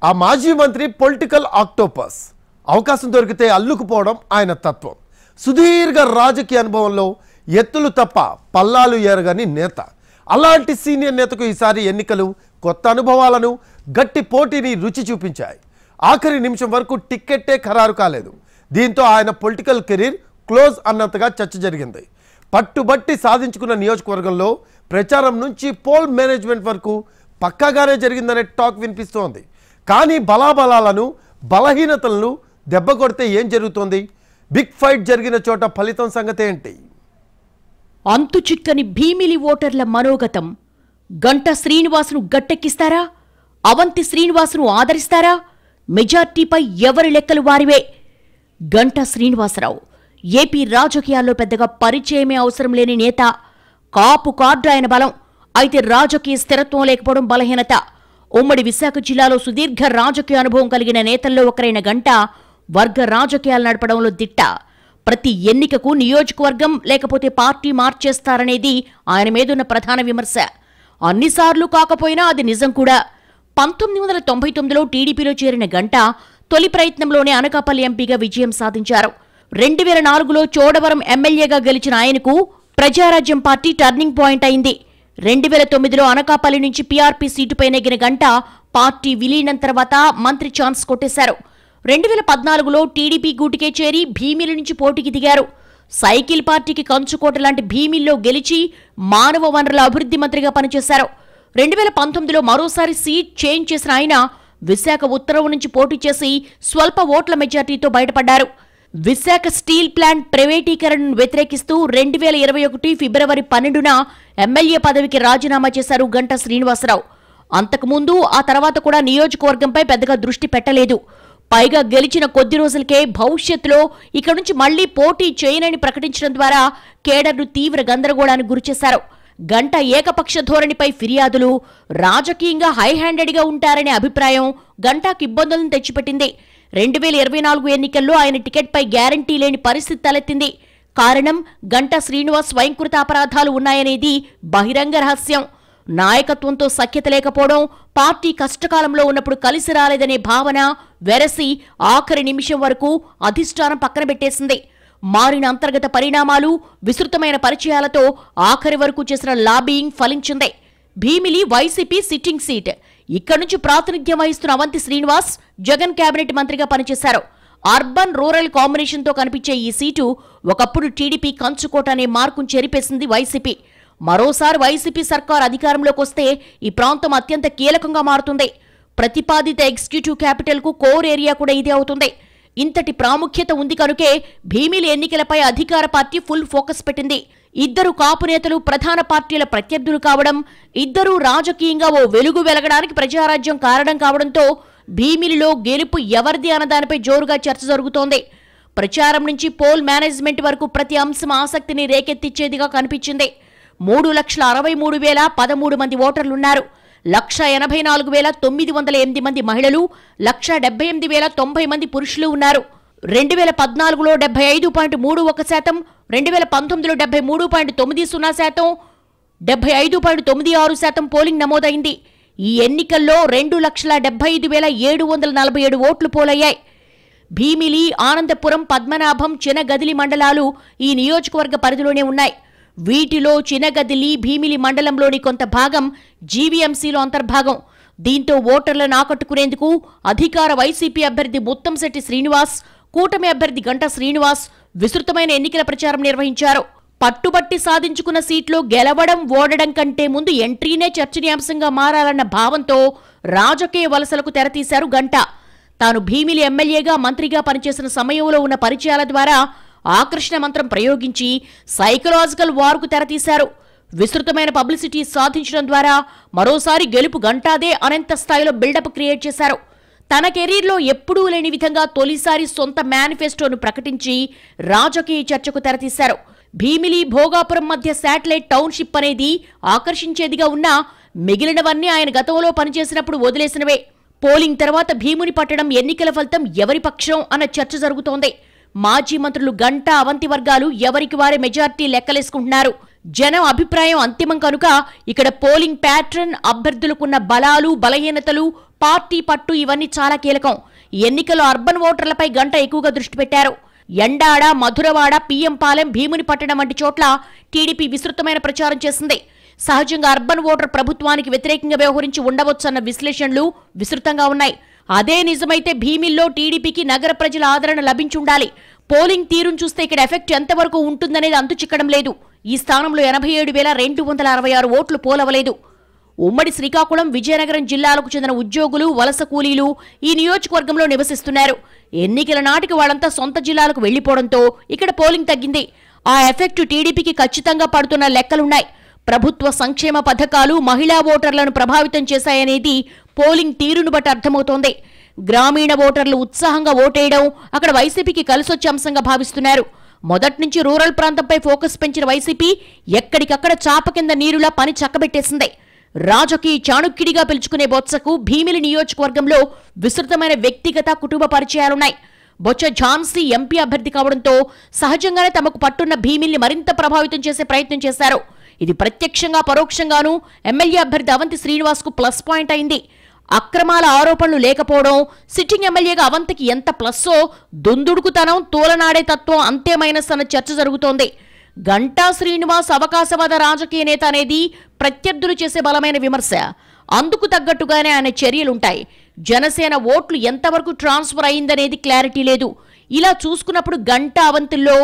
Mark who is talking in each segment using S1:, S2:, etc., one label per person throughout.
S1: ఆ మాజీ మంత్రి పొలిటికల్ ఆక్టోపస్. అవకాశం దొరికితే అల్లుకుపోవడం ఆయన తత్వం. సుదీర్ఘ రాజకీయ అనుభవంలో ఎత్తులు తప్ప పల్లాలు ఏరగని నేత. అలాంటి సీనియర్ నేతకు ఈసారి ఎన్నికలు కొత్త అనుభవాలను, గట్టి పోటీని రుచి చూపించాయి. ఆఖరి నిమిషం వరకు టిక్కెట్టే ఖరారు కాలేదు. దీంతో ఆయన పొలిటికల్ కెరీర్ క్లోజ్ అన్నంతగా చర్చ జరిగింది. పట్టుబట్టి సాధించుకున్న నియోజకవర్గంలో ప్రచారం నుంచి పోల్ మేనేజ్మెంట్ వరకు పక్కాగానే జరిగిందనే టాక్ వినిపిస్తోంది. కానీ బలాబలాలను, బలహీనతలను దెబ్బ కొడితే ఏం జరుగుతోంది? బిగ్ ఫైట్ జరిగిన చోట ఫలితం సంగతి ఏంటి?
S2: అంతు చిక్కని భీమిలి ఓటర్ల మనోగతం. గంటా శ్రీనివాసును గట్టెక్కిస్తారా? అవంతి శ్రీనివాసును ఆదరిస్తారా? మెజార్టీపై ఎవరి లెక్కలు వారివే. గంటా శ్రీనివాసరావు ఏపీ రాజకీయాల్లో పెద్దగా పరిచయమే అవసరం లేని నేత. కాపు కార్డు ఆయన బలం. అయితే రాజకీయ స్థిరత్వం లేకపోవడం బలహీనత. ఉమ్మడి విశాఖ జిల్లాలో సుదీర్ఘ రాజకీయ అనుభవం కలిగిన నేతల్లో ఒకరైన గంటా వర్గ రాజకీయాలు నడపడంలో దిట్ట. ప్రతి ఎన్నికకు నియోజకవర్గం లేకపోతే పార్టీ మార్చేస్తారనేది ఆయన మీదున్న ప్రధాన విమర్శ. అన్నిసార్లు కాకపోయినా అది నిజం కూడా. 1999లో టీడీపీలో చేరిన గంటా తొలి ప్రయత్నంలోనే అనకాపల్లి ఎంపీగా విజయం సాధించారు. 2004లో చోడవరం ఎమ్మెల్యేగా గెలిచిన ఆయనకు ప్రజారాజ్యం పార్టీ టర్నింగ్ పాయింట్ అయింది. 2009లో అనకాపల్లి నుంచి పీఆర్పీ సీటుపై నెగ్గిన గంటా పార్టీ విలీనం తర్వాత మంత్రి ఛాన్స్ కొట్టేశారు. 2014లో టీడీపీ గూటికే చేరి భీమిలి నుంచి పోటీకి దిగారు. సైకిల్ పార్టీకి కంచుకోట లాంటి భీమిల్లో గెలిచి మానవ వనరుల అభివృద్ధి మంత్రిగా పనిచేశారు. 2019లో మరోసారి సీట్ చేంజ్ చేసిన ఆయన విశాఖ ఉత్తరం నుంచి పోటీ చేసి స్వల్ప ఓట్ల మెజార్టీతో బయటపడ్డారు. విశాఖ స్టీల్ ప్లాంట్ ప్రైవేటీకరణను వ్యతిరేకిస్తూ 2021 ఫిబ్రవరి 12న ఎమ్మెల్యే పదవికి రాజీనామా చేశారు గంటా శ్రీనివాసరావు. అంతకుముందు ఆ తర్వాత కూడా నియోజకవర్గంపై పెద్దగా దృష్టి పెట్టలేదు. పైగా గెలిచిన కొద్ది రోజులకే భవిష్యత్తులో ఇక నుంచి మళ్లీ పోటీ చేయనని ప్రకటించడం ద్వారా కేడర్ను తీవ్ర గందరగోళానికి గురిచేశారు. గంటా ఏకపక్ష ధోరణిపై ఫిర్యాదులు, రాజకీయంగా హై హ్యాండెడ్గా ఉంటారనే అభిప్రాయం గంటాకు ఇబ్బందులను తెచ్చిపెట్టింది. 2024 ఎన్నికల్లో ఆయన టికెట్పై గ్యారంటీ లేని పరిస్థితి తలెత్తింది. కారణం గంటా శ్రీనివాస్ స్వయంకృత అపరాధాలు ఉన్నాయనేది బహిరంగ రహస్యం. నాయకత్వంతో సఖ్యత లేకపోవడం, పార్టీ కష్టకాలంలో ఉన్నప్పుడు కలిసి రాలేదనే భావన వెరసి ఆఖరి నిమిషం వరకు అధిష్టానం పక్కన పెట్టేసింది. మారిన అంతర్గత పరిణామాలు, విస్తృతమైన పరిచయాలతో ఆఖరి వరకు చేసిన లాబియింగ్ ఫలించింది. Bheemili YCP sitting seat. ఇక్కడి నుంచి ప్రాతినిధ్యం వహిస్తున్న అవంతి శ్రీనివాస్ జగన్ కేబినెట్ మంత్రిగా పనిచేశారు. అర్బన్ రూరల్ కాంబినేషన్తో కనిపించే ఈ సీటు ఒకప్పుడు టీడీపీ కంచుకోట అనే మార్కును చెరిపేసింది వైసీపీ. మరోసారి వైసీపీ సర్కార్ అధికారంలోకి వస్తే ఈ ప్రాంతం అత్యంత కీలకంగా మారుతుంది. ప్రతిపాదిత ఎగ్జిక్యూటివ్ క్యాపిటల్కు కోర్ ఏరియా కూడా ఇదే అవుతుంది. ఇంతటి ప్రాముఖ్యత ఉంది కనుకే భీమిలి ఎన్నికలపై అధికార పార్టీ ఫుల్ ఫోకస్ పెట్టింది. ఇద్దరు కాపు నేతలు ప్రధాన పార్టీల ప్రత్యర్థులు కావడం, ఇద్దరూ రాజకీయంగా ఓ వెలుగు వెలగడానికి ప్రజారాజ్యం కారణం కావడంతో భీమిలిలో గెలుపు ఎవరిది అన్నదానిపై జోరుగా చర్చ జరుగుతోంది. ప్రచారం నుంచి పోల్ మేనేజ్మెంట్ వరకు ప్రతి అంశం ఆసక్తిని రేకెత్తిచ్చేదిగా కనిపించింది. 3,63,013 మంది ఓటర్లున్నారు. 1,84,908 మంది మహిళలు, 1,78,090 మంది పురుషులు ఉన్నారు. 2014లో 75.31%, 2019లో 73.90%, 75.96% పోలింగ్ నమోదైంది. ఈ ఎన్నికల్లో 2,75,747 ఓట్లు పోలయ్యాయి. భీమిలి, ఆనందపురం, పద్మనాభం, చినగదిలి మండలాలు ఈ నియోజకవర్గ పరిధిలోనే ఉన్నాయి. వీటిలో చినగదిలి, భీమిలి మండలంలోని కొంత భాగం జీవీఎంసీలో అంతర్భాగం. దీంతో ఓటర్లను ఆకట్టుకునేందుకు అధికార వైసీపీ అభ్యర్థి ముత్తంశెట్టి శ్రీనివాస్, కూటమి అభ్యర్థి గంటా శ్రీనివాస్ విస్తృతమైన ఎన్నికల ప్రచారం నిర్వహించారు. పట్టుబట్టి సాధించుకున్న సీట్లో గెలవడం, ఓడడం కంటే ముందు ఎంట్రీనే చర్చనీయాంశంగా మారాలన్న భావంతో రాజకీయ వలసలకు తెరతీశారు గంటా. తాను భీమిలి ఎమ్మెల్యేగా, మంత్రిగా పనిచేసిన సమయంలో ఉన్న పరిచయాల ద్వారా ఆకర్షణ మంత్రం ప్రయోగించి సైకలాజికల్ వార్కు తెరతీశారు. విస్తృతమైన పబ్లిసిటీ సాధించడం ద్వారా మరోసారి గెలుపు గంటాదే అనంత స్థాయిలో బిల్డప్ క్రియేట్ చేశారు. తన కెరీర్లో ఎప్పుడూ లేని విధంగా తొలిసారి సొంత మేనిఫెస్టోను ప్రకటించి రాజకీయ చర్చకు తెరతీశారు. భీమిలి, భోగాపురం మధ్య శాటిలైట్ టౌన్షిప్ అనేది ఆకర్షించేదిగా ఉన్నా మిగిలినవన్నీ ఆయన గతంలో పనిచేసినప్పుడు వదిలేసినవే. పోలింగ్ తర్వాత భీముని పట్టడం, ఎన్నికల ఫలితం ఎవరి పక్షం అన్న చర్చ జరుగుతోంది. మాజీ మంత్రులు గంటా, అవంతి వర్గాలు ఎవరికి వారే మెజార్టీ లెక్కలేసుకుంటున్నారు. జనం అభిప్రాయం అంతిమం కనుక ఇక్కడ పోలింగ్ ప్యాటర్న్, అభ్యర్థులకున్న బలాలు, బలహీనతలు, పార్టీ పట్టు ఇవన్నీ చాలా కీలకం. ఎన్నికల్లో అర్బన్ ఓటర్లపై గంట ఎక్కువగా దృష్టి పెట్టారు. ఎండాడ, మధురవాడ, పిఎంపాలెం, భీమునిపట్టణం వంటి చోట్ల టీడీపీ విస్తృతమైన ప్రచారం చేసింది. సహజంగా అర్బన్ ఓటర్ ప్రభుత్వానికి వ్యతిరేకంగా వ్యవహరించి ఉండవచ్చన్న విశ్లేషణలు విస్తృతంగా ఉన్నాయి. అదే నిజమైతే భీమిల్లో టీడీపీకి నగర ప్రజల ఆదరణ లభించుండాలి. పోలింగ్ తీరును చూస్తే ఇక్కడ ఎఫెక్ట్ ఎంతవరకు ఉంటుందనేది అంతు చిక్కడం లేదు. ఈ స్థానంలో 87,266 ఓట్లు పోలవలేదు. ఉమ్మడి శ్రీకాకుళం, విజయనగరం జిల్లాలకు చెందిన ఉద్యోగులు, వలస కూలీలు ఈ నియోజకవర్గంలో నివసిస్తున్నారు. ఎన్నికల నాటికి వాళ్ళంతా సొంత జిల్లాలకు వెళ్లిపోవడంతో ఇక్కడ పోలింగ్ తగ్గింది. ఆ ఎఫెక్ట్ టీడీపీకి ఖచ్చితంగా పడుతున్న లెక్కలున్నాయి. ప్రభుత్వ సంక్షేమ పథకాలు మహిళా ఓటర్లను ప్రభావితం చేశాయనేది పోలింగ్ తీరును బట్టి అర్థమవుతోంది. గ్రామీణ ఓటర్లు ఉత్సాహంగా ఓటేయడం అక్కడ వైసీపీకి కలిసొచ్చే అంశంగా భావిస్తున్నారు. మొదటి నుంచి రూరల్ ప్రాంతంపై ఫోకస్ పెంచిన వైసీపీ ఎక్కడికక్కడ చాప కింద నీరులా పని చక్కబెట్టేసింది. రాజకీయ చాణుక్యుడిగా పిలుచుకునే బొత్సకు భీమిలి నియోజకవర్గంలో విస్తృతమైన వ్యక్తిగత, కుటుంబ పరిచయాలున్నాయి. బొత్స ఝాన్సీ ఎంపీ అభ్యర్థి కావడంతో సహజంగానే తమకు పట్టున్న భీమిల్ని మరింత ప్రభావితం చేసే ప్రయత్నం చేశారు. ఇది ప్రత్యక్షంగా పరోక్షంగానూ ఎమ్మెల్యే అభ్యర్థి అవంతి శ్రీనివాస్ కు ప్లస్ పాయింట్ అయింది. అక్రమాల ఆరోపణలు లేకపోవడం సిట్టింగ్ ఎమ్మెల్యేగా అవంతికి ఎంత ప్లస్సో, దుందుడుకుతనం, తూలనాడే తత్వం అంతే మైనస్ అన్న చర్చ జరుగుతోంది. గంటా శ్రీనివాస్ అవకాశవాద రాజకీయ నేత అనేది ప్రత్యర్థులు చేసే బలమైన విమర్శ. అందుకు తగ్గట్టుగానే ఆయన చర్యలుంటాయి. జనసేన ఓట్లు ఎంతవరకు ట్రాన్స్ఫర్ అయిందనేది క్లారిటీ లేదు. ఇలా చూసుకున్నప్పుడు గంటా అవంతుల్లో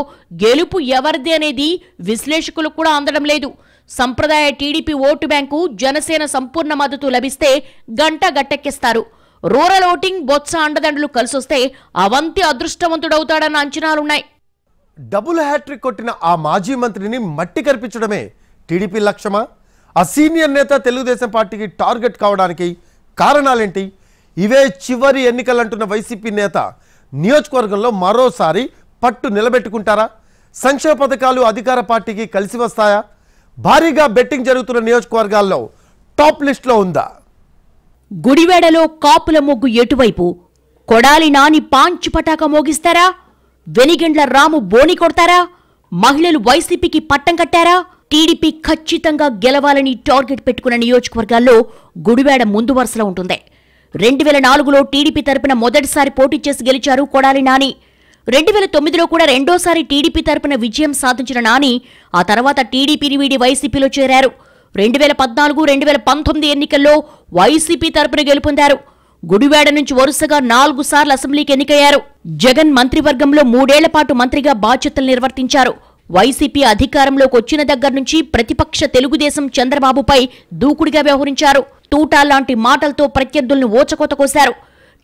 S2: గెలుపు ఎవరిది అనేది విశ్లేషకులకు కూడా అందడం లేదు. సంప్రదాయ టీడీపీ ఓటు బ్యాంకు జనసేన సంపూర్ణ మద్దతు లభిస్తే గంట గట్టెక్కిస్తారు. రూరల్ ఓటింగ్, బొత్స అండదండలు కలిసొస్తే అవంతి అదృష్టవంతుడవుతాడన్న అంచనాలున్నాయి.
S1: డబుల్ హ్యాట్రిక్ కొట్టిన ఆ మాజీ మంత్రిని మట్టి కనిపించడమే టీడీపీ లక్ష్యమా? ఆ సీనియర్ నేత తెలుగుదేశం పార్టీకి టార్గెట్ కావడానికి కారణాలేంటి? ఇవే చివరి ఎన్నికలంటున్న వైసీపీ నేత నియోజకవర్గంలో మరోసారి పట్టు నిలబెట్టుకుంటారా? సంక్షేమ పథకాలు అధికార పార్టీకి కలిసి వస్తాయా? భారీగా బెట్టింగ్ జరుగుతున్న నియోజకవర్గాల్లో టాప్ లిస్ట్లో ఉందా?
S2: గుడివేడలో కాపుల మొగ్గు ఎటువైపు? కొడాలి నాని పాంచు పటాక మోగిస్తారా? వెనిగండ్ల రాము బోని కొడతారా? మహిళలు వైసీపీకి పట్టం కట్టారా? టీడీపీ ఖచ్చితంగా గెలవాలని టార్గెట్ పెట్టుకున్న నియోజకవర్గాల్లో గుడివేడ ముందు వరుసలో ఉంటుంది. 2004లో టీడీపీ తరపున మొదటిసారి పోటీ చేసి గెలిచారు కొడాలి నాని. 2009లో కూడా రెండోసారి టీడీపీ తరపున విజయం సాధించిన నాని ఆ తర్వాత టీడీపీని వీడి వైసీపీలో చేరారు. 2014, 2019 ఎన్నికల్లో వైసీపీ తరపున గెలుపొందారు. గుడివేడ నుంచి వరుసగా 4 సార్లు అసెంబ్లీకి ఎన్నికయ్యారు. జగన్ మంత్రివర్గంలో 3 ఏళ్ల పాటు మంత్రిగా బాధ్యతలు నిర్వర్తించారు. వైసీపీ అధికారంలోకి వచ్చిన దగ్గర నుంచి ప్రతిపక్ష తెలుగుదేశం చంద్రబాబుపై దూకుడుగా వ్యవహరించారు. తూటాల్లాంటి మాటలతో ప్రత్యర్థులను ఓచకోత కోశారు.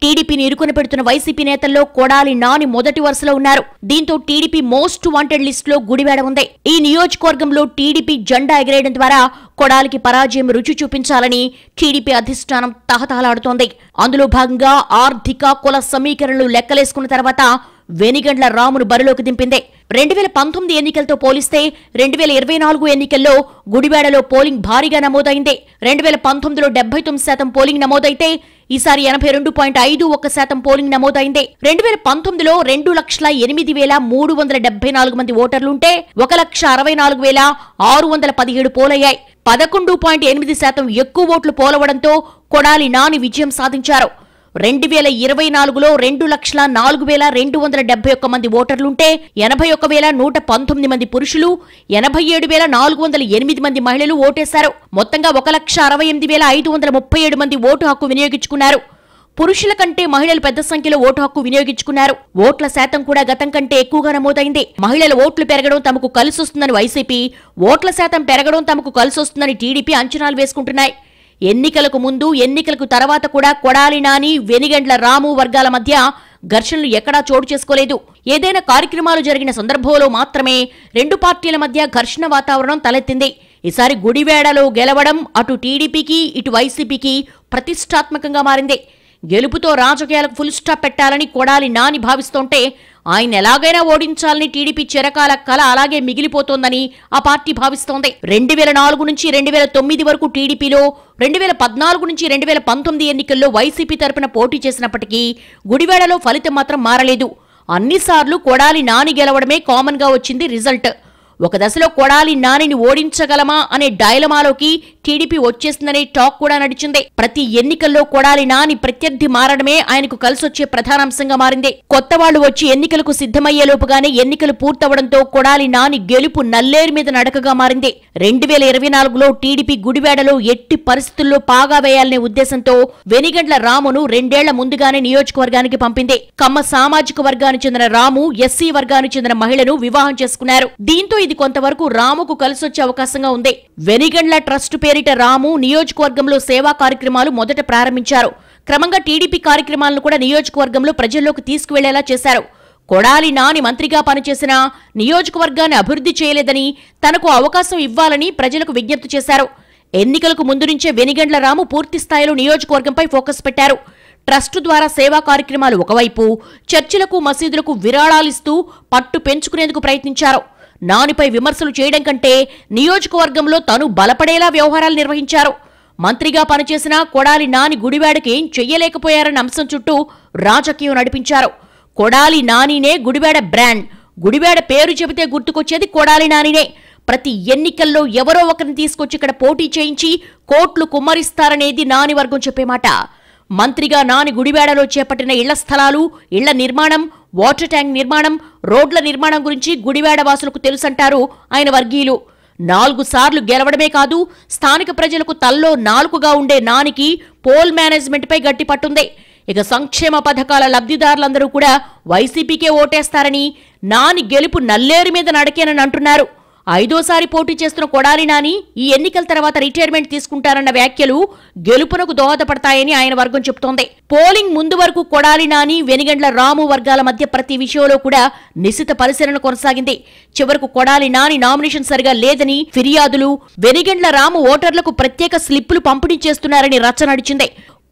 S2: టీడీపీని ఇరుకున పెడుతున్న వైసీపీ నేతల్లో కొడాలి నాని మొదటి వరుసలో ఉన్నారు. దీంతో టీడీపీ మోస్ట్ వాంటెడ్ లిస్ట్ లో గుడివేడ ఉంది. ఈ నియోజకవర్గంలో టీడీపీ జెండా ఎగరేయడం ద్వారా కొడాలికి పరాజయం రుచి చూపించాలని టీడీపీ అధిష్టానం తహతహలాడుతోంది. అందులో భాగంగా ఆర్థిక, కుల సమీకరణలు లెక్కలేసుకున్న తర్వాత వెనిగండ్ల రామును బరిలోకి దింపింది. 2019 ఎన్నికలతో పోలిస్తే 2024 ఎన్నికల్లో గుడివేడలో పోలింగ్ భారీగా నమోదైంది. 2019లో 79% పోలింగ్ నమోదైతే ఈసారి 82.51% పోలింగ్ నమోదైంది. 2019లో 2,08,374 మంది ఓటర్లుంటే 1,64,617 పోలయ్యాయి. 11.8% ఎక్కువ ఓట్లు పోలవడంతో కొడాలి నాని విజయం సాధించారు. 2024లో 2,04,271 మంది ఓటర్లుంటే 81,119 మంది పురుషులు, 87,408 మంది మహిళలు ఓటేశారు. మొత్తంగా 1,68,537 మంది ఓటు హక్కు వినియోగించుకున్నారు. పురుషుల కంటే మహిళలు పెద్ద సంఖ్యలో ఓటు హక్కు వినియోగించుకున్నారు. ఓట్ల శాతం కూడా గతం కంటే ఎక్కువగా నమోదైంది. మహిళల ఓట్లు పెరగడం తమకు కలిసొస్తుందని వైసీపీ, ఓట్ల శాతం పెరగడం తమకు కలిసొస్తుందని టీడీపీ అంచనాలు వేసుకుంటున్నాయి. ఎన్నికలకు ముందు, ఎన్నికలకు తర్వాత కూడా కొడాలి నాని, వెనిగండ్ల రాము వర్గాల మధ్య ఘర్షణలు ఎక్కడా చోటు చేసుకోలేదు. ఏదైనా కార్యక్రమాలు జరిగిన సందర్భంలో మాత్రమే రెండు పార్టీల మధ్య ఘర్షణ వాతావరణం తలెత్తింది. ఈసారి గుడివేడలో గెలవడం అటు టీడీపీకి, ఇటు వైసీపీకి ప్రతిష్టాత్మకంగా మారింది. గెలుపుతో రాజకీయాలకు ఫుల్ స్టాప్ పెట్టాలని కొడాలి నాని భావిస్తుంటే ఆయన ఎలాగైనా ఓడించాలని టీడీపీ చిరకాల కల అలాగే మిగిలిపోతోందని ఆ పార్టీ భావిస్తోంది. 2004 నుంచి 2009 వరకు టీడీపీలో, 2014 నుంచి 2019 ఎన్నికల్లో వైసీపీ తరపున పోటీ చేసినప్పటికీ గుడివేడలో ఫలితం మాత్రం మారలేదు. అన్నిసార్లు కొడాలి నాని గెలవడమే కామన్ గా వచ్చింది రిజల్ట్. ఒక దశలో కొడాలి నానిని ఓడించగలమా అనే డైలమాలోకి టీడీపీ వచ్చేసిందనే టాక్ కూడా నడిచింది. ప్రతి ఎన్నికల్లో కొడాలి నాని ప్రత్యర్థి మారడమే ఆయనకు కలిసొచ్చే ప్రధానాంశంగా మారింది. కొత్త వాళ్లు వచ్చి ఎన్నికలకు సిద్ధమయ్యేలోపుగానే ఎన్నికలు పూర్తవడంతో కొడాలి నాని గెలుపు నల్లేరు మీద నడకగా మారింది. 2024లో టీడీపీ గుడివాడలో ఎట్టి పరిస్థితుల్లో పాగా వేయాలనే ఉద్దేశంతో వెనిగండ్ల రామును 2 ఏళ్ల ముందుగానే నియోజకవర్గానికి పంపింది. కమ్మ సామాజిక వర్గానికి చెందిన రాము ఎస్సీ వర్గానికి చెందిన మహిళను వివాహం చేసుకున్నారు. దీంతో ఇది కొంతవరకు రాముకు కలిసొచ్చే అవకాశంగా ఉంది. వెనిగండ్ల ట్రస్ట్ పేరిట రాము నియోజకవర్గంలో సేవా కార్యక్రమాలు మొదట ప్రారంభించారు. క్రమంగా టీడీపీ కార్యక్రమాలను కూడా నియోజకవర్గంలో ప్రజల్లోకి తీసుకువెళ్లేలా చేశారు. కొడాలి నాని మంత్రిగా పనిచేసినా నియోజకవర్గాన్ని అభివృద్ధి చేయలేదని, తనకు అవకాశం ఇవ్వాలని ప్రజలకు విజ్ఞప్తి చేశారు. ఎన్నికలకు ముందు నుంచే వెనిగండ్ల రాము పూర్తి స్థాయిలో నియోజకవర్గంపై ఫోకస్ పెట్టారు. ట్రస్టు ద్వారా సేవా కార్యక్రమాలు ఒకవైపు, చర్చిలకు మసీదులకు విరాళాలిస్తూ పట్టు పెంచుకునేందుకు ప్రయత్నించారు. నానిపై విమర్శలు చేయడం కంటే నియోజకవర్గంలో తను బలపడేలా వ్యవహారాలు నిర్వహించారు. మంత్రిగా పనిచేసిన కొడాలి నాని గుడివాడకి ఏం చెయ్యలేకపోయారన్న అంశం చుట్టూ రాజకీయం నడిపించారు. కొడాలి నానినే గుడివాడ బ్రాండ్. గుడివాడ పేరు చెబితే గుర్తుకొచ్చేది కొడాలి నానినే. ప్రతి ఎన్నికల్లో ఎవరో ఒకరిని తీసుకొచ్చి ఇక్కడ పోటీ చేయించి కోట్లు కుమ్మరిస్తారనేది నాని వర్గం చెప్పే మాట. మంత్రిగా నాని గుడివాడలో చేపట్టిన ఇళ్ల స్థలాలు, ఇళ్ల నిర్మాణం, వాటర్ ట్యాంక్ నిర్మాణం, రోడ్ల నిర్మాణం గురించి గుడివాడ వాసులకు తెలుసంటారు ఆయన వర్గీయులు. 4 సార్లు గెలవడమే కాదు, స్థానిక ప్రజలకు తల్లో నాలుకగా ఉండే నానికి పోల్ మేనేజ్మెంట్పై గట్టి పట్టుంది. ఇక సంక్షేమ పథకాల లబ్ధిదారులందరూ కూడా వైసీపీకే ఓటేస్తారని, నాని గెలుపు నల్లేరు మీద నడకేనని అంటున్నారు. 5ఓసారి పోటీ చేస్తున్న కొడాలి నాని ఈ ఎన్నికల తర్వాత రిటైర్మెంట్ తీసుకుంటారన్న వ్యాఖ్యలు గెలుపునకు దోహదపడతాయని ఆయన వర్గం చెబుతోంది. పోలింగ్ ముందు వరకు కొడాలి నాని, వెనిగండ్ల రాము వర్గాల మధ్య ప్రతి విషయంలో కూడా నిశిత పరిశీలన కొనసాగింది. చివరకు కొడాలి నాని నామినేషన్ సరిగా లేదని ఫిర్యాదులు, వెనిగండ్ల రాము ఓటర్లకు ప్రత్యేక స్లిప్పులు పంపిణీ చేస్తున్నారని రచ్చ నడిచింది.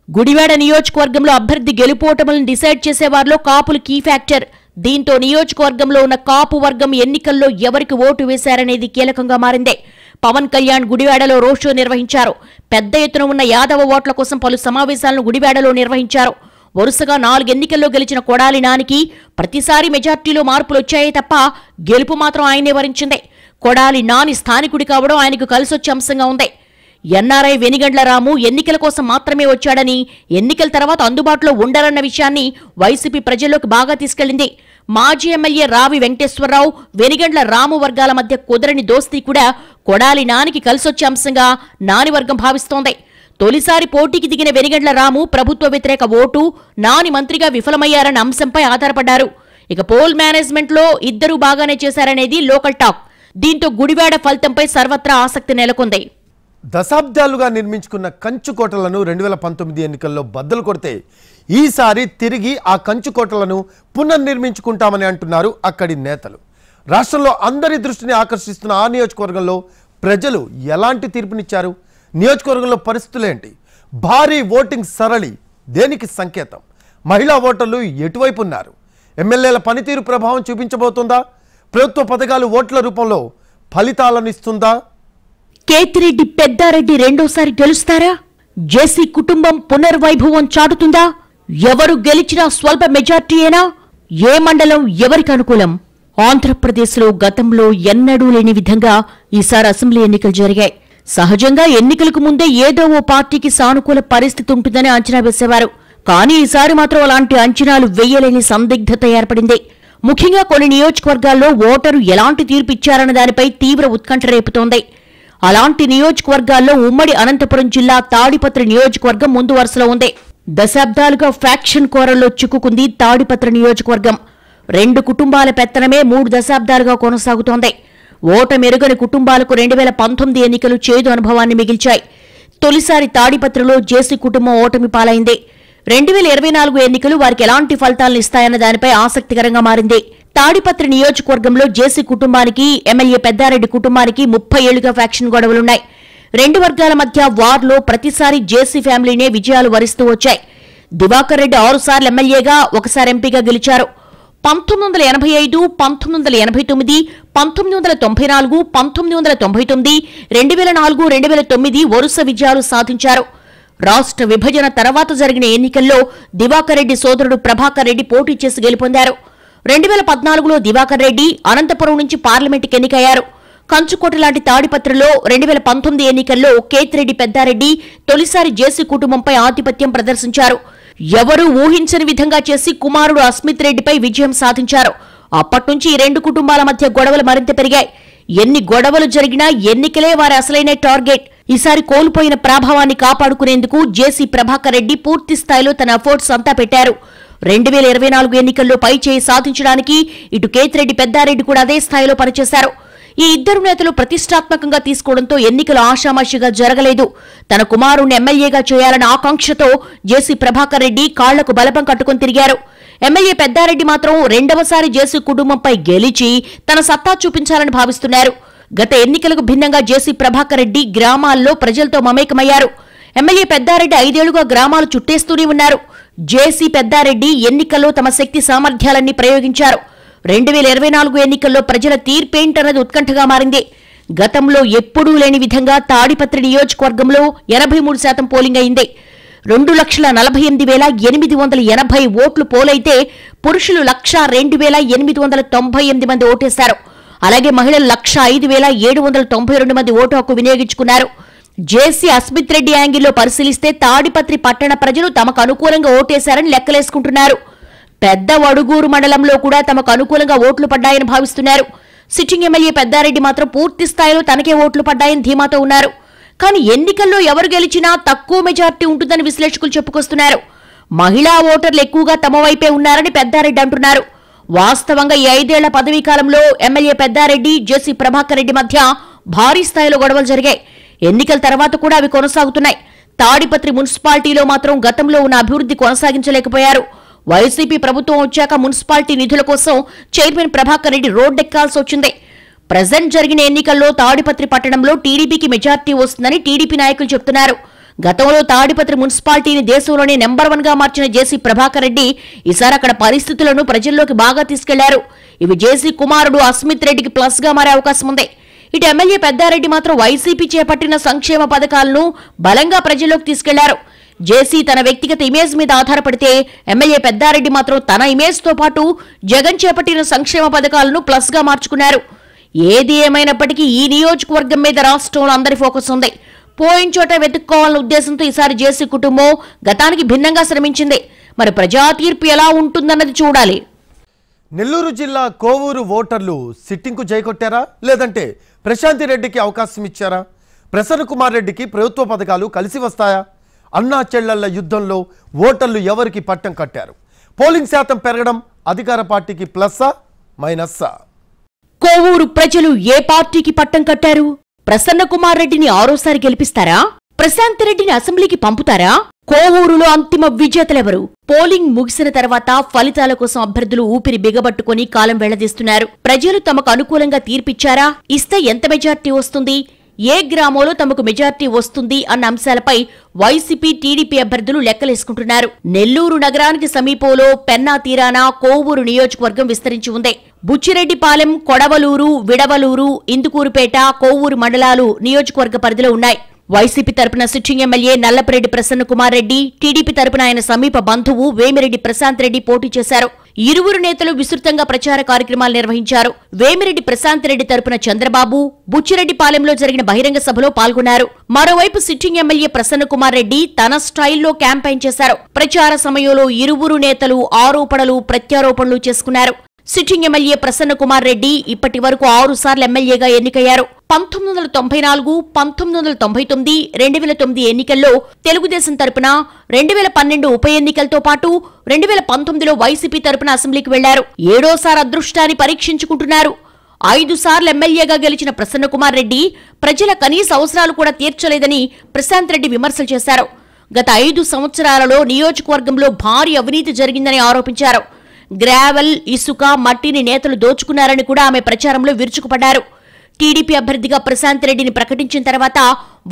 S2: గుడివాడ నియోజకవర్గంలో అభ్యర్థి గెలుపోటములను డిసైడ్ చేసేవారిలో కాపులు కీ ఫ్యాక్టర్. దీంతో నియోజకవర్గంలో ఉన్న కాపు వర్గం ఎన్నికల్లో ఎవరికి ఓటు వేశారనేది కీలకంగా మారింది. పవన్ కళ్యాణ్ గుడివాడలో రోడ్ షో నిర్వహించారు. పెద్ద ఎత్తున ఉన్న యాదవ ఓట్ల కోసం పలు సమావేశాలను గుడివాడలో నిర్వహించారు. వరుసగా 4 ఎన్నికల్లో గెలిచిన కొడాలి నానికి ప్రతిసారి మెజార్టీలో మార్పులు వచ్చాయే తప్ప గెలుపు మాత్రం ఆయనే వరించింది. కొడాలి నాని స్థానికుడి కావడం ఆయనకు కలిసొచ్చే అంశంగా ఉంది. ఎన్ఆర్ఐ వెనిగండ్ల రాము ఎన్నికల కోసం మాత్రమే వచ్చాడని, ఎన్నికల తర్వాత అందుబాటులో ఉండరన్న విషయాన్ని వైసీపీ ప్రజల్లోకి బాగా తీసుకెళ్లింది. మాజీ ఎమ్మెల్యే రావి వెంకటేశ్వరరావు, వెనిగండ్ల రాము వర్గాల మధ్య కుదరని దోస్తీ కూడా కొడాలి నానికి కలిసొచ్చే అంశంగా నాని వర్గం భావిస్తోంది. తొలిసారి పోటీకి దిగిన వెనిగండ్ల రాము ప్రభుత్వ వ్యతిరేక ఓటు, నాని మంత్రిగా విఫలమయ్యారన్న అంశంపై ఆధారపడ్డారు. ఇక పోల్ మేనేజ్మెంట్లో ఇద్దరూ బాగానే చేశారనేది లోకల్ టాక్. దీంతో గుడివాడ ఫలితంపై సర్వత్రా ఆసక్తి నెలకొంది.
S1: దశాబ్దాలుగా నిర్మించుకున్న కంచుకోటలను 2019 ఎన్నికల్లో బద్దలు కొడితే ఈసారి తిరిగి ఆ కంచుకోటలను పునర్నిర్మించుకుంటామని అంటున్నారు అక్కడి నేతలు. రాష్ట్రంలో అందరి దృష్టిని ఆకర్షిస్తున్న ఆ నియోజకవర్గంలో ప్రజలు ఎలాంటి తీర్పునిచ్చారు? నియోజకవర్గంలో పరిస్థితులేంటి? భారీ ఓటింగ్ సరళి దేనికి సంకేతం? మహిళా ఓటర్లు ఎటువైపు ఉన్నారు? ఎమ్మెల్యేల పనితీరు ప్రభావం చూపించబోతుందా? ప్రభుత్వ పథకాలు ఓట్ల రూపంలో ఫలితాలను ఇస్తుందా?
S2: కేతిరెడ్డి పెద్దారెడ్డి రెండోసారి గెలుస్తారా? జేసీ కుటుంబం పునర్వైభవం చాటుతుందా? ఎవరు గెలిచినా స్వల్ప మెజార్టీయేనా? ఏ మండలం ఎవరికి అనుకూలం? ఆంధ్రప్రదేశ్లో గతంలో ఎన్నడూ లేని విధంగా ఈసారి అసెంబ్లీ ఎన్నికలు జరిగాయి. సహజంగా ఎన్నికలకు ముందే ఏదో ఓ పార్టీకి సానుకూల పరిస్థితి ఉంటుందని అంచనా వేసేవారు. కానీ ఈసారి మాత్రం అలాంటి అంచనాలు వేయలేని సందిగ్ధత ఏర్పడింది. ముఖ్యంగా కొన్ని నియోజకవర్గాల్లో ఓటరు ఎలాంటి తీర్పు ఇచ్చారన్న దానిపై తీవ్ర ఉత్కంఠ రేపుతోంది. అలాంటి నియోజకవర్గాల్లో ఉమ్మడి అనంతపురం జిల్లా తాడిపత్రి నియోజకవర్గం ముందు వరుసలో ఉంది. దశాబ్దాలుగా ఫ్యాక్షన్ కోరల్లో చిక్కుకుంది తాడిపత్రి నియోజకవర్గం. 2 కుటుంబాల పెత్తనమే 3 దశాబ్దాలుగా కొనసాగుతోంది. ఓటమెరుగని కుటుంబాలకు 2019 ఎన్నికలు చేదు అనుభవాన్ని మిగిల్చాయి. తొలిసారి తాడిపత్రిలో జేసీ కుటుంబం ఓటమి పాలైంది. 2024 ఎన్నికలు వారికి ఎలాంటి ఫలితాలను ఇస్తాయన్న దానిపై ఆసక్తికరంగా మారింది. తాడిపత్రి నియోజకవర్గంలో జేసీ కుటుంబానికి, ఎమ్మెల్యే పెద్దారెడ్డి కుటుంబానికి 30 ఏళ్లుగా ఫ్యాక్షన్ గొడవలున్నాయి. 2 వర్గాల మధ్య వార్లో ప్రతిసారి జేసీ ఫ్యామిలీనే విజయాలు వరిస్తూ వచ్చాయి. దివాకర్ రెడ్డి 6 సార్లు ఎమ్మెల్యేగా, 1 సారి ఎంపీగా గెలిచారు. 1985, 1989, 1994, 1999, 2004, 2009 వరుస విజయాలు సాధించారు. రాష్ట్ర విభజన తర్వాత జరిగిన ఎన్నికల్లో దివాకర్ రెడ్డి సోదరుడు ప్రభాకర్ రెడ్డి పోటీ చేసి గెలుపొందారు. 2014లో దివాకర్ రెడ్డి అనంతపురం నుంచి పార్లమెంటుకి ఎన్నికయ్యారు. కంచుకోట లాంటి తాడిపత్రిలో 2019 ఎన్నికల్లో కేతిరెడ్డి పెద్దారెడ్డి తొలిసారి జేసీ కుటుంబంపై ఆధిపత్యం ప్రదర్శించారు. ఎవరూ ఊహించని విధంగా చేసి కుమారుడు అస్మిత్ రెడ్డిపై విజయం సాధించారు. అప్పట్నుంచి ఈ రెండు కుటుంబాల మధ్య గొడవలు మరింత పెరిగాయి. ఎన్ని గొడవలు జరిగినా ఎన్నికలే వారి అసలైన టార్గెట్. ఈసారి కోల్పోయిన ప్రభావాన్ని కాపాడుకునేందుకు జేసీ ప్రభాకర్ రెడ్డి పూర్తి స్థాయిలో తన ఎఫర్ట్స్ అంతా పెట్టారు. 2024 ఎన్నికల్లో పై చేయి సాధించడానికి ఇటు కేతిరెడ్డి పెద్దారెడ్డి కూడా అదే స్థాయిలో పనిచేశారు. ఈ ఇద్దరు నేతలు ప్రతిష్టాత్మకంగా తీసుకోవడంతో ఎన్నికలు ఆషామాషిగా జరగలేదు. తన కుమారుణ్ణి ఎమ్మెల్యేగా చేయాలన్న ఆకాంక్షతో జేసీ ప్రభాకర్ రెడ్డి కాళ్లకు బలపం కట్టుకుని తిరిగారు. ఎమ్మెల్యే పెద్దారెడ్డి మాత్రం రెండవసారి జేసీ కుటుంబంపై గెలిచి తన సత్తా చూపించాలని భావిస్తున్నారు. గత ఎన్నికలకు భిన్నంగా జేసీ ప్రభాకర్ రెడ్డి గ్రామాల్లో ప్రజలతో మమేకమయ్యారు. ఎమ్మెల్యే పెద్దారెడ్డి 5 ఏళ్లుగా గ్రామాలు చుట్టేస్తూనే ఉన్నారు. జేసీ పెద్దారెడ్డి ఎన్నికల్లో తమ శక్తి సామర్థ్యాలన్నీ ప్రయోగించారు. 2024 ఎన్నికల్లో ప్రజల తీర్పేంటన్నది ఉత్కంఠగా మారింది. గతంలో ఎప్పుడూ లేని విధంగా తాడిపత్రి నియోజకవర్గంలో 83% పోలింగ్ అయింది. 2,48,880 ఓట్లు పోలైతే పురుషులు 1,02,898 మంది ఓటేశారు. అలాగే మహిళలు 1,05,792 మంది ఓటు హక్కు వినియోగించుకున్నారు. జేసీ అస్మిత్ రెడ్డి యాంగిల్లో పరిశీలిస్తే తాడిపత్రి పట్టణ ప్రజలు తమకు అనుకూలంగా ఓటేశారని లెక్కలేసుకుంటున్నారు. పెద్ద వడుగూరు మండలంలో కూడా తమకు అనుకూలంగా ఓట్లు పడ్డాయని భావిస్తున్నారు. సిట్టింగ్ ఎమ్మెల్యే పెద్దారెడ్డి మాత్రం పూర్తి స్థాయిలో తనకే ఓట్లు పడ్డాయని ధీమాతో ఉన్నారు. కానీ ఎన్నికల్లో ఎవరు గెలిచినా తక్కువ మెజార్టీ ఉంటుందని విశ్లేషకులు చెప్పుకొస్తున్నారు. మహిళా ఓటర్లు ఎక్కువగా తమ వైపే ఉన్నారని పెద్దారెడ్డి అంటున్నారు. వాస్తవంగా ఈ 5 ఏళ్ల పదవీ కాలంలో ఎమ్మెల్యే పెద్దారెడ్డి జేసీ ప్రభాకర్ రెడ్డి మధ్య భారీ స్థాయిలో గొడవలు జరిగాయి. ఎన్నికల తర్వాత కూడా అవి కొనసాగుతున్నాయి. తాడిపత్రి మున్సిపాలిటీలో మాత్రం గతంలో ఉన్న అభివృద్ధి కొనసాగించలేకపోయారు. వైసీపీ ప్రభుత్వం వచ్చాక మున్సిపాలిటీ నిధుల కోసం చైర్మన్ ప్రభాకర్ రెడ్డి రోడ్డెక్కాల్సి వచ్చింది. ప్రజెంట్ జరిగిన ఎన్నికల్లో తాడిపత్రి పట్టణంలో టీడీపీకి మెజార్టీ వస్తుందని టీడీపీ నాయకులు చెబుతున్నారు. గతంలో తాడిపత్రి మున్సిపాలిటీని దేశంలోనే నెంబర్ 1 గా మార్చిన జేసీ ప్రభాకర్ రెడ్డి ఈసారి అక్కడ పరిస్థితులను ప్రజల్లోకి బాగా తీసుకెళ్లారు. ఇవి జేసీ కుమారుడు అస్మిత్ రెడ్డికి ప్లస్ గా మారే అవకాశం ఉంది. ఇటు ఎమ్మెల్యే పెద్దారెడ్డి మాత్రం వైసీపీ చేపట్టిన సంక్షేమ పథకాలను బలంగా ప్రజల్లోకి తీసుకెళ్లారు. జేసీ తన వ్యక్తిగత ఇమేజ్ మీద ఆధారపడితే ఎమ్మెల్యే పెద్దారెడ్డి మాత్రం తన ఇమేజ్ తో పాటు జగన్ చేపట్టిన సంక్షేమ పథకాలను ప్లస్ గా మార్చుకున్నారు. ఏది ఏమైనప్పటికీ ఈ నియోజకవర్గం మీద రాష్ట్రంలో అందరి ఫోకస్ ఉంది. పోయిన చోట వెతుక్కోవాలన్న ఉద్దేశంతో ఈసారి జేసీ కుటుంబం గతానికి భిన్నంగా శ్రమించింది. మరి ప్రజా తీర్పు ఎలా ఉంటుందన్నది చూడాలి.
S1: నెల్లూరు జిల్లా కోవూరు ఓటర్లు సిట్టింగ్కు జైకొట్టారా లేదంటే ప్రశాంతి రెడ్డికి అవకాశం ఇచ్చారా? ప్రసన్న కుమార్ రెడ్డికి ప్రభుత్వ పథకాలు కలిసి వస్తాయా? అన్నా చెల్లెళ్ల యుద్ధంలో ఓటర్లు ఎవరికి పట్టం కట్టారు? పోలింగ్ శాతం పెరగడం అధికార పార్టీకి ప్లస్సా మైనస్సా?
S2: కోవూరు ప్రజలు ఏ పార్టీకి పట్టం కట్టారు? ప్రసన్న కుమార్ రెడ్డిని ఆరోసారి గెలిపిస్తారా? ప్రశాంత్ రెడ్డిని అసెంబ్లీకి పంపుతారా? కోవూరులో అంతిమ విజేతలెవరు? పోలింగ్ ముగిసిన తర్వాత ఫలితాల కోసం అభ్యర్థులు ఊపిరి బిగబట్టుకుని కాలం వెళ్లదీస్తున్నారు. ప్రజలు తమకు అనుకూలంగా తీర్పిచ్చారా? ఇస్తే ఎంత మెజార్టీ వస్తుంది? ఏ గ్రామంలో తమకు మెజార్టీ వస్తుంది అన్న అంశాలపై వైసీపీ టీడీపీ అభ్యర్థులు లెక్కలేసుకుంటున్నారు. నెల్లూరు నగరానికి సమీపంలో పెన్నా తీరాన కోవూరు నియోజకవర్గం విస్తరించి ఉంది. బుచ్చిరెడ్డిపాలెం, కొడవలూరు, విడవలూరు, ఇందుకూరుపేట, కోవూరు మండలాలు నియోజకవర్గ పరిధిలో ఉన్నాయి. వైసీపీ తరపున sitting MLA Nallapareddy Prasanna Kumar Reddy, TDP తరపున ఆయన సమీప బంధువు వేమిరెడ్డి ప్రశాంత్ రెడ్డి పోటీ చేశారు. ఇరువురు నేతలు విస్తృతంగా ప్రచార కార్యక్రమాలు నిర్వహించారు. వేమిరెడ్డి ప్రశాంత్ రెడ్డి తరపున చంద్రబాబు బుచ్చిరెడ్డిపాలెంలో జరిగిన బహిరంగ సభలో పాల్గొన్నారు. మరోవైపు సిట్టింగ్ ఎమ్మెల్యే ప్రసన్న కుమార్ రెడ్డి తన స్టైల్లో క్యాంపెయిన్ చేశారు. ప్రచార సమయంలో ఇరువురు నేతలు ఆరోపణలు ప్రత్యారోపణలు చేసుకున్నారు. సిట్టింగ్ ఎమ్మెల్యే ప్రసన్న కుమార్ రెడ్డి ఇప్పటి వరకు 6 సార్లు ఎమ్మెల్యేగా ఎన్నికయ్యారు. 1994, 1999, 2009 ఎన్నికల్లో తెలుగుదేశం తరపున, 2012 ఉప ఎన్నికలతో పాటు 2019లో వైసీపీ తరపున అసెంబ్లీకి వెళ్లారు. 7ఓసారి అదృష్టాన్ని పరీక్షించుకుంటున్నారు. 5 సార్లు ఎమ్మెల్యేగా గెలిచిన ప్రసన్న కుమార్ రెడ్డి ప్రజల కనీస అవసరాలు కూడా తీర్చలేదని ప్రశాంత్ రెడ్డి విమర్శలు చేశారు. గత 5 సంవత్సరాలలో నియోజకవర్గంలో భారీ అవినీతి జరిగిందని ఆరోపించారు. గ్రావెల్, ఇసుక, మట్టిని నేతలు దోచుకున్నారని కూడా ఆమె ప్రచారంలో విరుచుకుపడ్డారు. టీడీపీ అభ్యర్థిగా ప్రశాంత్ రెడ్డిని ప్రకటించిన తర్వాత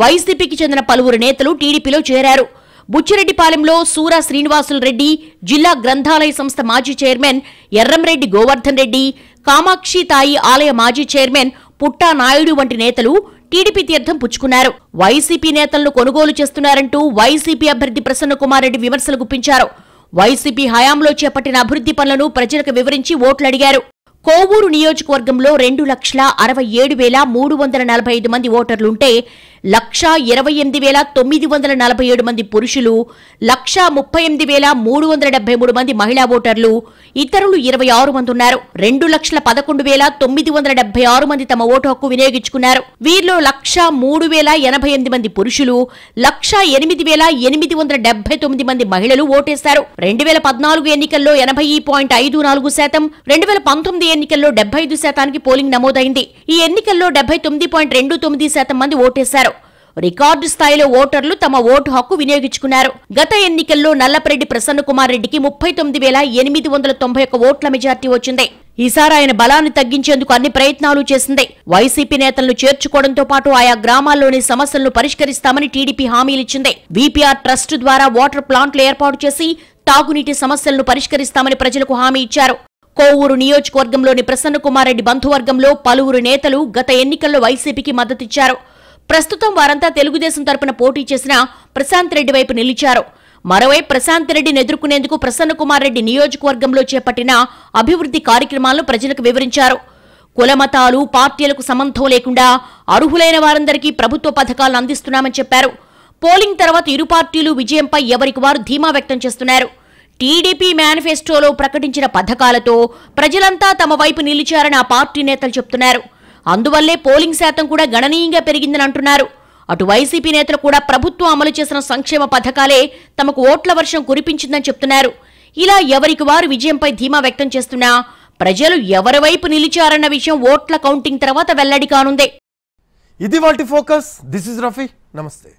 S2: వైసీపీకి చెందిన పలువురు నేతలు టీడీపీలో చేరారు. బుచ్చిరెడ్డిపాలెంలో సూరా శ్రీనివాసులు రెడ్డి, జిల్లా గ్రంథాలయ సంస్థ మాజీ చైర్మన్ ఎర్రంరెడ్డి గోవర్ధన్ రెడ్డి, కామాక్షి తాయి ఆలయ మాజీ చైర్మన్ పుట్టా నాయుడు వంటి నేతలు టీడీపీ తీర్థం పుచ్చుకున్నారు. వైసీపీ నేతలను కొనుగోలు చేస్తున్నారంటూ వైసీపీ అభ్యర్థి ప్రసన్న కుమార్ రెడ్డి విమర్శలు గుప్పించారు. వైసీపీ హయాంలో చేపట్టిన అభివృద్ధి పనులను ప్రజలకు వివరించి ఓట్లు అడిగారు. కోవూరు నియోజకవర్గంలో 2,67,345 మంది ఓటర్లుంటే 1,28,947 మంది పురుషులు, 1,38,373 మంది మహిళా ఓటర్లు, ఇతరులు 26 మంది ఉన్నారు. 2,11,976 మంది తమ ఓటు హక్కు వినియోగించుకున్నారు. వీరిలో 1,03,088 మంది పురుషులు, 1,08,879 మంది మహిళలు ఓటేశారు. 2014 ఎన్నికల్లో 80.54%, 2019 ఎన్నికల్లో 75% పోలింగ్ నమోదైంది. ఈ ఎన్నికల్లో 79.29% మంది ఓటేశారు. రికార్డు స్థాయిలో ఓటర్లు తమ ఓటు హక్కు వినియోగించుకున్నారు. గత ఎన్నికల్లో నల్లపరెడ్డి ప్రసన్నకుమార్ రెడ్డికి 39,891 ఓట్ల మెజార్టీ వచ్చింది. ఈసారి ఆయన బలాన్ని తగ్గించేందుకు అన్ని ప్రయత్నాలు చేసింది. వైసీపీ నేతలను చేర్చుకోవడంతో పాటు ఆయా గ్రామాల్లోని సమస్యలను పరిష్కరిస్తామని టీడీపీ హామీలిచ్చింది. వీపీఆర్ ట్రస్ట్ ద్వారా వాటర్ ప్లాంట్లు ఏర్పాటు చేసి తాగునీటి సమస్యలను పరిష్కరిస్తామని ప్రజలకు హామీ ఇచ్చారు. కోవూరు నియోజకవర్గంలోని ప్రసన్నకుమార్ రెడ్డి బంధువర్గంలో పలువురు నేతలు గత ఎన్నికల్లో వైసీపీకి మద్దతిచ్చారు. ప్రస్తుతం వారంతా తెలుగుదేశం తరపున పోటీ చేసిన ప్రశాంత్ రెడ్డి వైపు నిలిచారు. మరోవైపు ప్రశాంత్ రెడ్డిని ఎదుర్కొనేందుకు ప్రసన్నకుమార్ రెడ్డి నియోజకవర్గంలో చేపట్టిన అభివృద్ధి కార్యక్రమాలను ప్రజలకు వివరించారు. కులమతాలు, పార్టీలకు సంబంధం లేకుండా అర్హులైన వారందరికీ ప్రభుత్వ పథకాలను అందిస్తున్నామని చెప్పారు. పోలింగ్ తర్వాత ఇరు పార్టీలు విజయంపై ఎవరికి వారు ధీమా వ్యక్తం చేస్తున్నారు. టీడీపీ మేనిఫెస్టోలో ప్రకటించిన పథకాలతో ప్రజలంతా తమ వైపు నిలిచారని ఆ పార్టీ నేతలు చెబుతున్నారు. అందువల్లే పోలింగ్ శాతం కూడా గణనీయంగా పెరిగిందని అంటున్నారు. అటు వైసీపీ నేతలు కూడా ప్రభుత్వం అమలు చేసిన సంక్షేమ పథకాలే తమకు ఓట్ల వర్షం కురిపించిందని చెప్తున్నారు. ఇలా ఎవరికి వారు విజయంపై ధీమా వ్యక్తం చేస్తున్నా ప్రజలు ఎవరి వైపు నిలిచారన్న విషయం ఓట్ల కౌంటింగ్ తర్వాత వెల్లడి కానుంది.
S1: ఇది వాటి ఫోకస్. This is Rafi. నమస్తే.